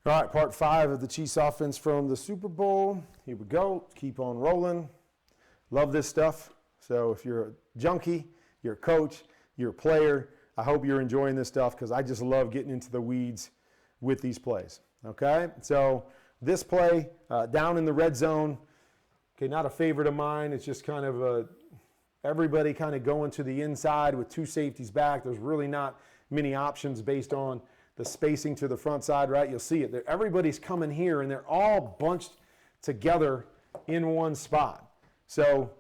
All right, part 5 of the Chiefs offense from the Super Bowl. Here we go. Keep on rolling. Love this stuff. So if you're a junkie, you're a coach, you're a player, I hope you're enjoying this stuff because I just love getting into the weeds with these plays. Okay, so this play down in the red zone, okay, not a favorite of mine. It's just kind of everybody kind of going to the inside with 2 safeties back. There's really not many options based on the spacing to the front side, right? You'll see it. Everybody's coming here, and they're all bunched together in one spot. So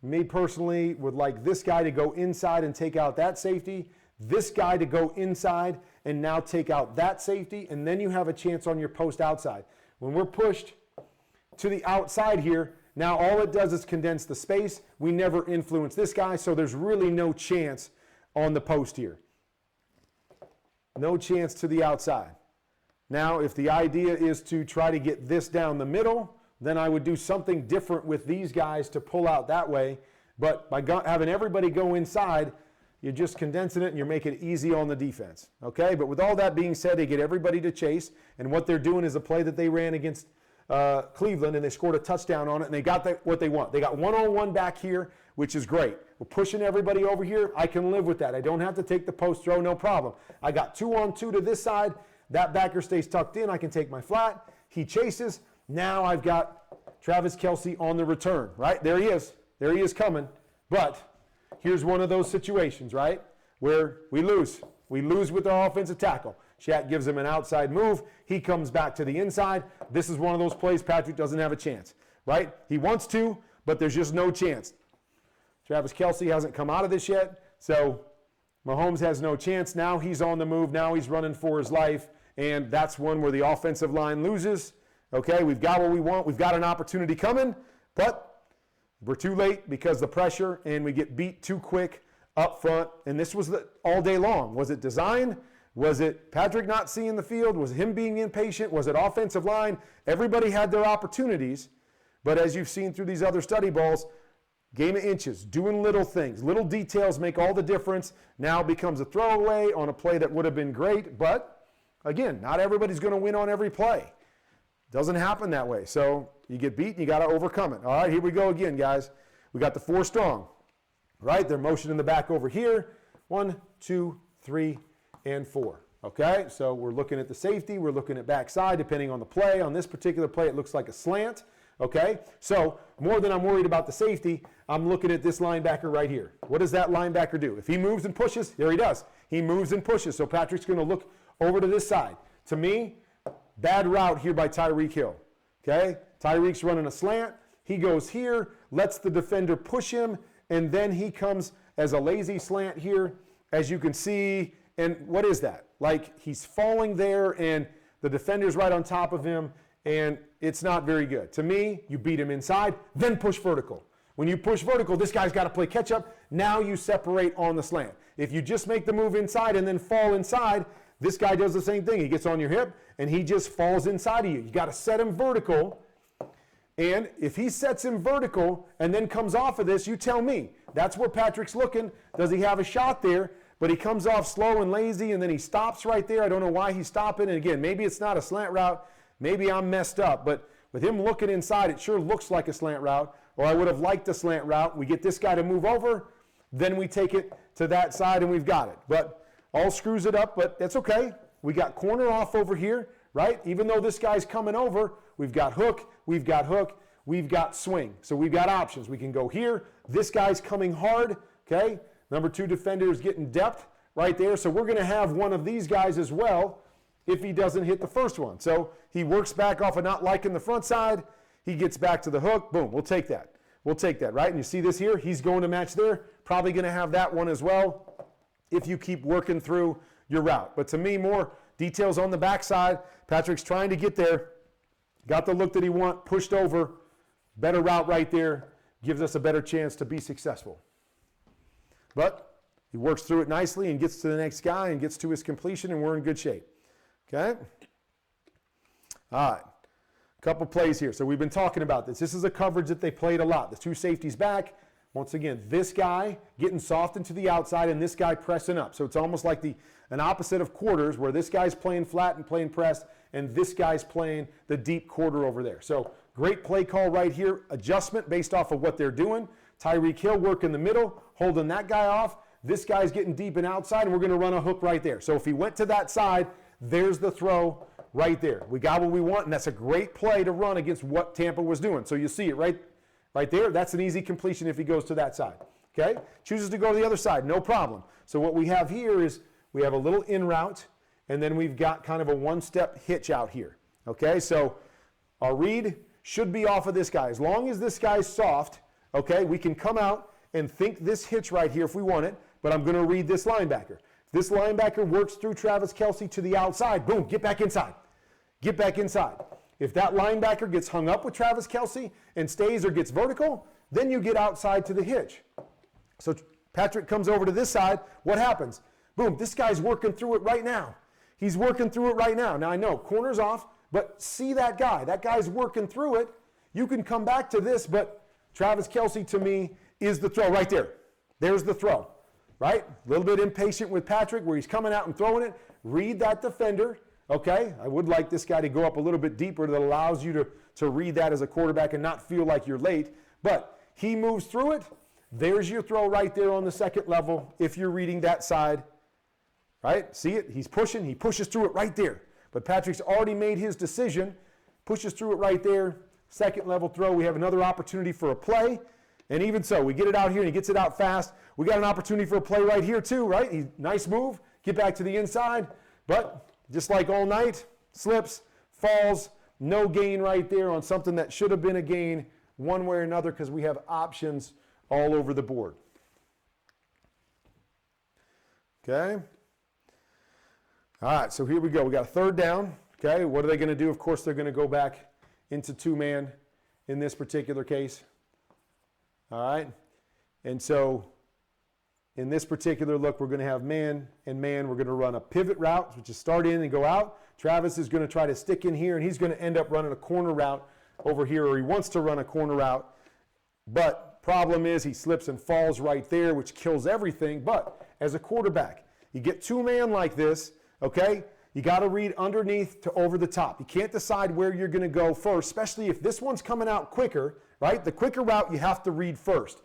me personally would like this guy to go inside and take out that safety, this guy to go inside and now take out that safety, and then you have a chance on your post outside. When we're pushed to the outside here, now all it does is condense the space. We never influence this guy, so there's really no chance on the post here. No chance to the outside. Now, if the idea is to try to get this down the middle, then I would do something different with these guys to pull out that way. But by having everybody go inside, you're just condensing it and you're making it easy on the defense. Okay? But with all that being said, they get everybody to chase. And what they're doing is a play that they ran against Cleveland, and they scored a touchdown on it, and they got what they want. They got one-on-one back here, which is great. We're pushing everybody over here. I can live with that. I don't have to take the post throw, no problem. I got 2-on-2 to this side. That backer stays tucked in. I can take my flat. He chases. Now I've got Travis Kelce on the return, right? There he is. There he is coming. But here's one of those situations, right, where we lose. We lose with our offensive tackle. Shaq gives him an outside move. He comes back to the inside. This is one of those plays Patrick doesn't have a chance, right? He wants to, but there's just no chance. Travis Kelce hasn't come out of this yet, so Mahomes has no chance. Now he's on the move. Now he's running for his life, and that's one where the offensive line loses. Okay, we've got what we want. We've got an opportunity coming, but we're too late because the pressure, and we get beat too quick up front. And this was all day long. Was it design? Was it Patrick not seeing the field? Was it him being impatient? Was it offensive line? Everybody had their opportunities, but as you've seen through these other study balls, game of inches, doing little things. Little details make all the difference. Now it becomes a throwaway on a play that would have been great, but again, not everybody's going to win on every play. Doesn't happen that way. So you get beat and you got to overcome it. All right, here we go again, guys. We got the 4 strong, right? They're motioning the back over here. 1, 2, 3, and 4. Okay, so we're looking at the safety. We're looking at backside, depending on the play. On this particular play, it looks like a slant. Okay, so more than I'm worried about the safety, I'm looking at this linebacker right here. What does that linebacker do? If he moves and pushes, there he does. He moves and pushes. So Patrick's going to look over to this side. To me, bad route here by Tyreek Hill. Okay, Tyreek's running a slant. He goes here, lets the defender push him, and then he comes as a lazy slant here, as you can see. And what is that? Like, he's falling there, and the defender's right on top of him, and it's not very good. To me, you beat him inside, then push vertical. When you push vertical, this guy's got to play catch up. Now you separate on the slant. If you just make the move inside and then fall inside, this guy does the same thing. He gets on your hip, and he just falls inside of you. You got to set him vertical, and if he sets him vertical and then comes off of this, you tell me. That's where Patrick's looking. Does he have a shot there? But he comes off slow and lazy, and then he stops right there. I don't know why he's stopping. And again, maybe it's not a slant route. Maybe I'm messed up. But with him looking inside, it sure looks like a slant route. Or I would have liked a slant route. We get this guy to move over. Then we take it to that side, and we've got it. But all screws it up, but that's okay. We got corner off over here, right? Even though this guy's coming over, we've got hook, we've got swing. So we've got options. We can go here. This guy's coming hard, okay? Number 2 defender is getting depth right there. So we're going to have one of these guys as well if he doesn't hit the first one. So he works back off of not liking the front side. He gets back to the hook. Boom, we'll take that. We'll take that, right? And you see this here? He's going to match there. Probably going to have that one as well if you keep working through your route. But to me, more details on the backside. Patrick's trying to get there. Got the look that he wants. Pushed over. Better route right there. Gives us a better chance to be successful. But he works through it nicely and gets to the next guy and gets to his completion, and we're in good shape. Okay? All right. A couple plays here. So we've been talking about this. This is a coverage that they played a lot. The 2 safeties back, Once again, this guy getting soft into the outside and this guy pressing up. So it's almost like an opposite of quarters where this guy's playing flat and playing pressed and this guy's playing the deep quarter over there. So great play call right here. Adjustment based off of what they're doing. Tyreek Hill work in the middle, holding that guy off. This guy's getting deep and outside and we're going to run a hook right there. So if he went to that side, there's the throw right there. We got what we want and that's a great play to run against what Tampa was doing. So you see it right there. That's an easy completion if he goes to that side. Okay? Chooses to go to the other side, no problem. So what we have here is we have a little in route, and then we've got kind of a one-step hitch out here. Okay? So our read should be off of this guy. As long as this guy's soft, okay, we can come out and think this hitch right here if we want it, but I'm going to read this linebacker. If this linebacker works through Travis Kelce to the outside, boom, get back inside. Get back inside. If that linebacker gets hung up with Travis Kelce and stays or gets vertical, then you get outside to the hitch. So Patrick comes over to this side. What happens? Boom, this guy's working through it right now. He's working through it right now. Now I know, corner's off, but see that guy. That guy's working through it. You can come back to this, but Travis Kelce to me is the throw right there. There's the throw, right? A little bit impatient with Patrick where he's coming out and throwing it. Read that defender. Okay, I would like this guy to go up a little bit deeper that allows you to read that as a quarterback and not feel like you're late. But he moves through it. There's your throw right there on the second level if you're reading that side. Right? See it? He's pushing. He pushes through it right there. But Patrick's already made his decision. Pushes through it right there. Second level throw. We have another opportunity for a play. And even so, we get it out here and he gets it out fast. We got an opportunity for a play right here too, right? Nice move. Get back to the inside. But just like all night, slips, falls, no gain right there on something that should have been a gain one way or another because we have options all over the board. Okay. All right, so here we go. We got a third down. Okay, what are they going to do? Of course, they're going to go back into two-man in this particular case. All right, and so in this particular look, we're going to have man and man. We're going to run a pivot route, which is start in and go out. Travis is going to try to stick in here, and he's going to end up running a corner route over here, or he wants to run a corner route. But problem is he slips and falls right there, which kills everything. But as a quarterback, you get two-man like this, okay, you got to read underneath to over the top. You can't decide where you're going to go first, especially if this one's coming out quicker, right? The quicker route you have to read first.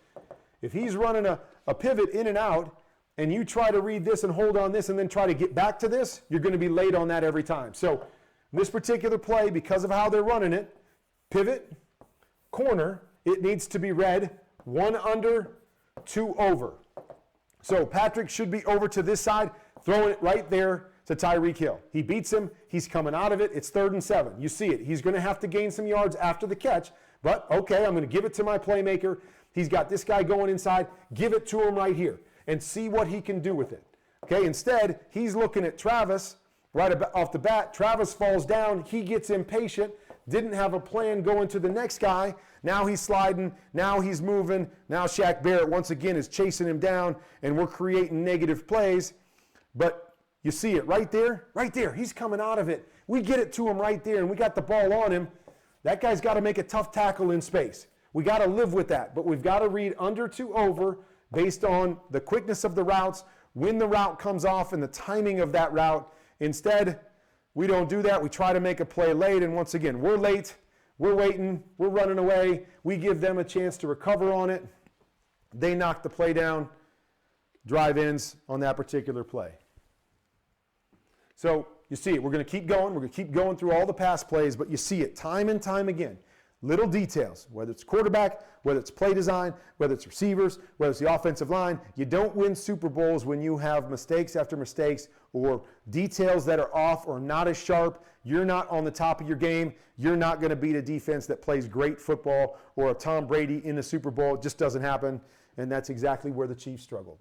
If he's running a pivot in and out, and you try to read this and hold on this and then try to get back to this, you're going to be late on that every time. So this particular play, because of how they're running it, pivot, corner, it needs to be read 1 under, 2 over. So Patrick should be over to this side, throwing it right there to Tyreek Hill. He beats him. He's coming out of it. It's 3rd and 7. You see it. He's going to have to gain some yards after the catch, but okay, I'm going to give it to my playmaker. He's got this guy going inside. Give it to him right here and see what he can do with it. Okay, instead, he's looking at Travis right off the bat. Travis falls down. He gets impatient. Didn't have a plan going to the next guy. Now he's sliding. Now he's moving. Now Shaq Barrett once again is chasing him down, and we're creating negative plays. But you see it right there? Right there. He's coming out of it. We get it to him right there, and we got the ball on him. That guy's got to make a tough tackle in space. We got to live with that, but we've got to read under to over based on the quickness of the routes, when the route comes off, and the timing of that route. Instead, we don't do that. We try to make a play late, and once again, we're late, we're waiting, we're running away. We give them a chance to recover on it. They knock the play down, drive ends on that particular play. So you see it. We're going to keep going. We're going to keep going through all the pass plays, but you see it time and time again. Little details, whether it's quarterback, whether it's play design, whether it's receivers, whether it's the offensive line. You don't win Super Bowls when you have mistakes after mistakes or details that are off or not as sharp. You're not on the top of your game. You're not going to beat a defense that plays great football or a Tom Brady in the Super Bowl. It just doesn't happen, and that's exactly where the Chiefs struggled.